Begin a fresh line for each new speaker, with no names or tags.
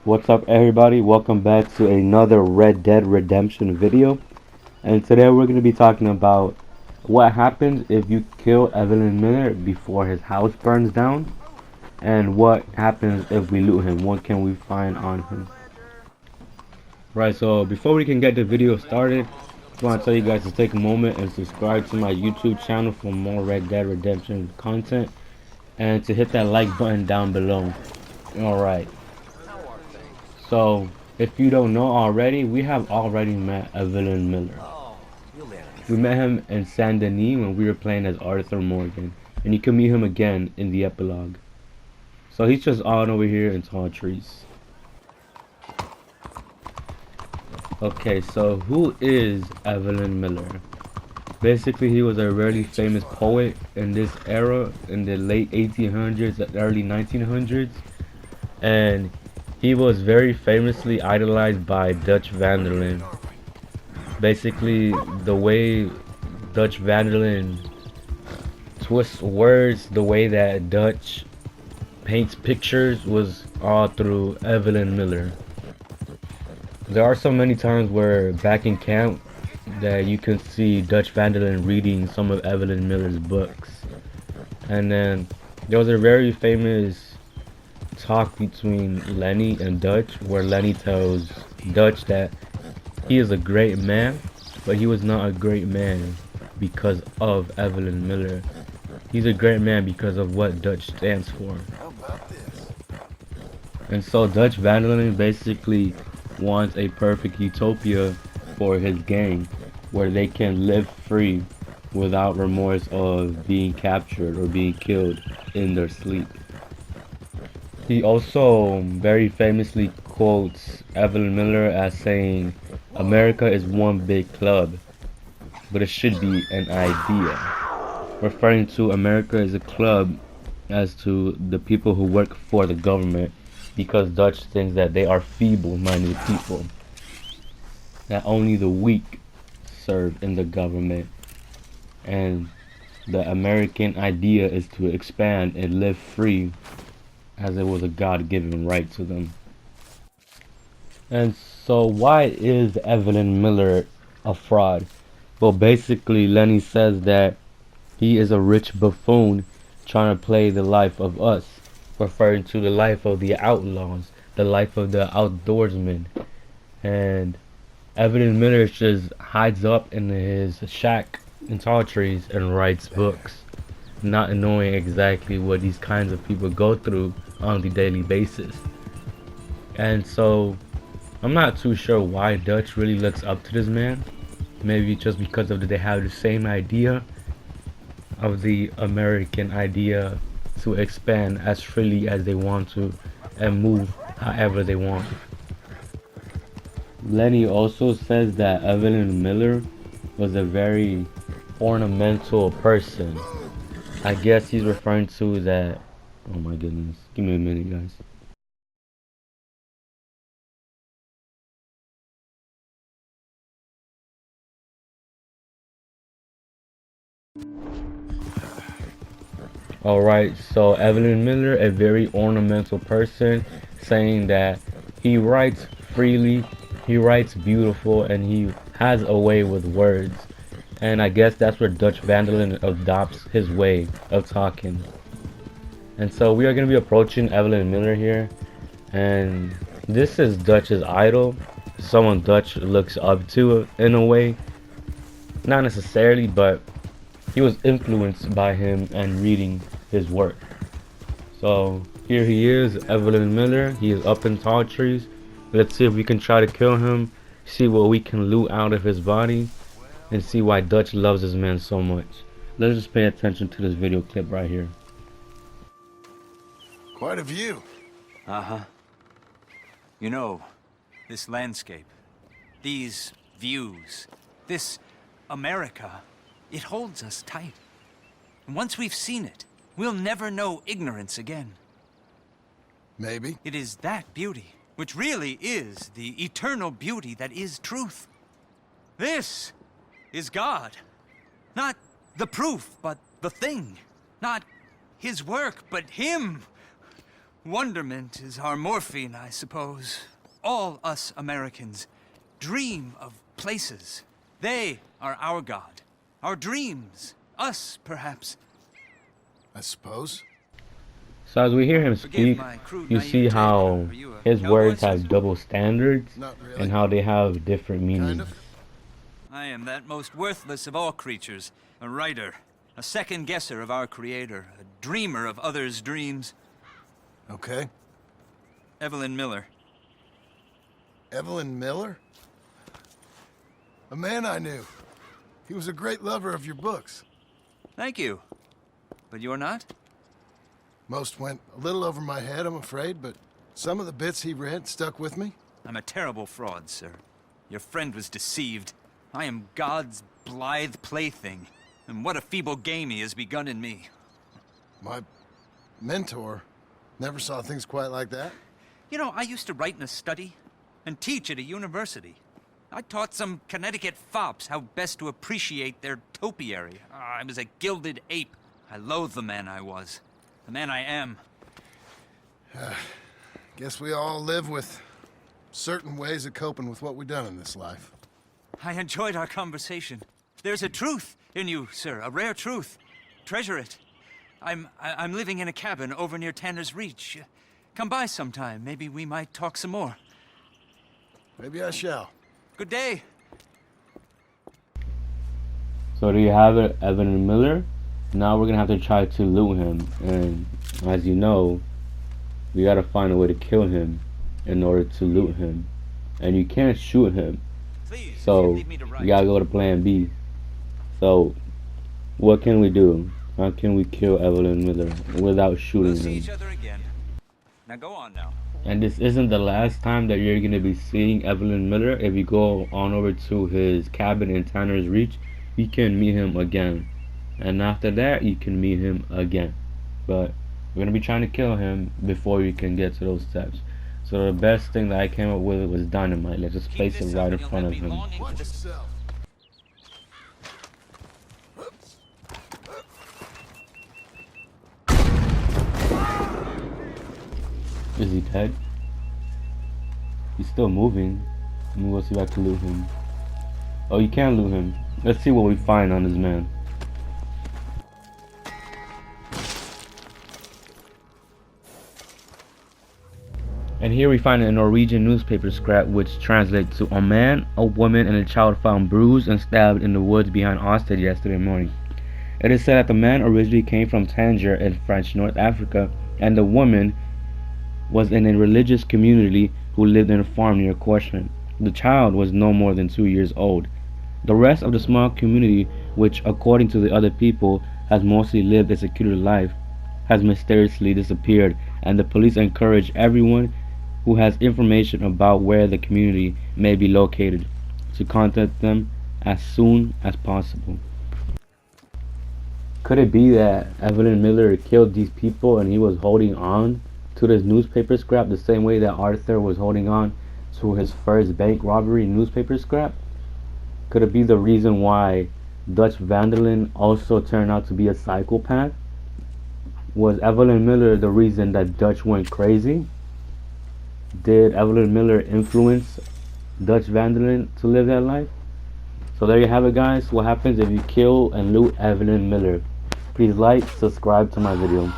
What's up everybody, welcome back to another Red Dead Redemption video. And today we're going to be talking about what happens if you kill Evelyn Miller before his house burns down, and what happens if we loot him, what can we find on him. Right, so before we can get the video started, I just want to tell you guys to take a moment and subscribe to my YouTube channel for more Red Dead Redemption content, and to hit that like button down below. Alright. So, if you don't know already, we have already met Evelyn Miller. We met him in Saint Denis when we were playing as Arthur Morgan, and you can meet him again in the epilogue. So he's just on over here in tall trees. Okay, so who is Evelyn Miller? Basically, he was a really famous poet in this era, in the late 1800s, early 1900s, and he was very famously idolized by Dutch van der Linde. Basically, the way Dutch van der Linde twists words, the way that Dutch paints pictures, was all through Evelyn Miller. There are so many times where back in camp that you can see Dutch van der Linde reading some of Evelyn Miller's books. And then there was a very famous talk between Lenny and Dutch, where Lenny tells Dutch that he is a great man, but he was not a great man because of Evelyn Miller. He's a great man because of what Dutch stands for. And so Dutch van der Linde basically wants a perfect utopia for his gang, where they can live free without remorse of being captured or being killed in their sleep. He also very famously quotes Evelyn Miller as saying, "America is one big club, but it should be an idea," referring to America as a club as to the people who work for the government, because Dutch thinks that they are feeble-minded people, that only the weak serve in the government, and the American idea is to expand and live free as it was a God-given right to them. And so why is Evelyn Miller a fraud? Well, basically Lenny says that he is a rich buffoon trying to play the life of us, referring to the life of the outlaws, the life of the outdoorsmen. And Evelyn Miller just hides up in his shack in tall trees and writes books, not knowing exactly what these kinds of people go through on the daily basis. And so I'm not too sure why Dutch really looks up to this man. Maybe just because of they have the same idea of the American idea to expand as freely as they want to and move however they want. Lenny also says that Evelyn Miller was a very ornamental person. I guess he's referring to that. Oh my goodness, give me a minute, guys. Alright, so Evelyn Miller, a very ornamental person, saying that he writes freely, he writes beautiful, and he has a way with words. And I guess that's where Dutch van der Linde adopts his way of talking. And so we are going to be approaching Evelyn Miller here, and this is Dutch's idol, someone Dutch looks up to in a way. Not necessarily, but he was influenced by him and reading his work. So here he is, Evelyn Miller. He is up in tall trees. Let's see if we can try to kill him, see what we can loot out of his body, and see why Dutch loves this man so much. Let's just pay attention to this video clip right here.
Quite a view.
Uh-huh. You know, this landscape, these views, this America, it holds us tight. And once we've seen it, we'll never know ignorance again.
Maybe.
It is that beauty, which really is the eternal beauty that is truth. This is God. Not the proof, but the thing. Not his work, but him. Wonderment is our morphine, I suppose. All us Americans dream of places. They are our God. Our dreams. Us, perhaps.
I suppose.
So as we hear him
Forgive
speak,
my crude
you see
naivete.
how
Are you a
his
cowboy,
words
sir?
have double standards
Not really.
and how they have different
Kind
meanings.
of.
I am that most worthless of all creatures. A writer. A second guesser of our creator. A dreamer of others' dreams.
Okay.
Evelyn Miller.
Evelyn Miller? A man I knew. He was a great lover of your books.
Thank you. But you're not?
Most went a little over my head, I'm afraid, but some of the bits he read stuck with me.
I'm a terrible fraud, sir. Your friend was deceived. I am God's blithe plaything. And what a feeble game he has begun in me.
My mentor never saw things quite like that.
You know, I used to write in a study and teach at a university. I taught some Connecticut fops how best to appreciate their topiary. I was a gilded ape. I loathe the man I was. The man I am.
Guess we all live with certain ways of coping with what we've done in this life.
I enjoyed our conversation. There's a truth in you, sir, a rare truth. Treasure it. I'm living in a cabin over near Tanner's Reach. Come by sometime. Maybe we might talk some more.
Maybe I shall.
Good day.
So there you have it, Evelyn Miller. Now we're gonna have to try to loot him, and as you know, we gotta find a way to kill him in order to loot him, and you can't shoot him.
Please,
So
lead me to right.
we gotta go to Plan B. So what can we do? How can we kill Evelyn Miller without
We'll
shooting
see
him?
each other again. Now go on now.
And this isn't the last time that you're gonna be seeing Evelyn Miller. If you go on over to his cabin in Tanner's Reach, you can meet him again. And after that, you can meet him again. But we're gonna be trying to kill him before you can get to those steps. So the best thing that I came up with was dynamite. Let's just place it right in front of him.
Watch yourself.
Is he dead? He's still moving. Let me go see if I can loot him. Oh, you can loot him. Let's see what we find on this man. And here we find a Norwegian newspaper scrap which translates to: a man, a woman, and a child found bruised and stabbed in the woods behind Ostend yesterday morning. It is said that the man originally came from Tangier in French North Africa, and the woman was in a religious community who lived in a farm near Corsham. The child was no more than 2 years old. The rest of the small community, which according to the other people has mostly lived a secluded life, has mysteriously disappeared, and the police encourage everyone who has information about where the community may be located to contact them as soon as possible. Could it be that Evelyn Miller killed these people and he was holding on to this newspaper scrap the same way that Arthur was holding on to his first bank robbery newspaper scrap? Could it be the reason why Dutch Vanderlyn also turned out to be a psychopath? Was Evelyn Miller the reason that Dutch went crazy? Did Evelyn Miller influence Dutch Vanderlyn to live that life? So there you have it, guys. What happens if you kill and loot Evelyn Miller? Please like, subscribe to my video.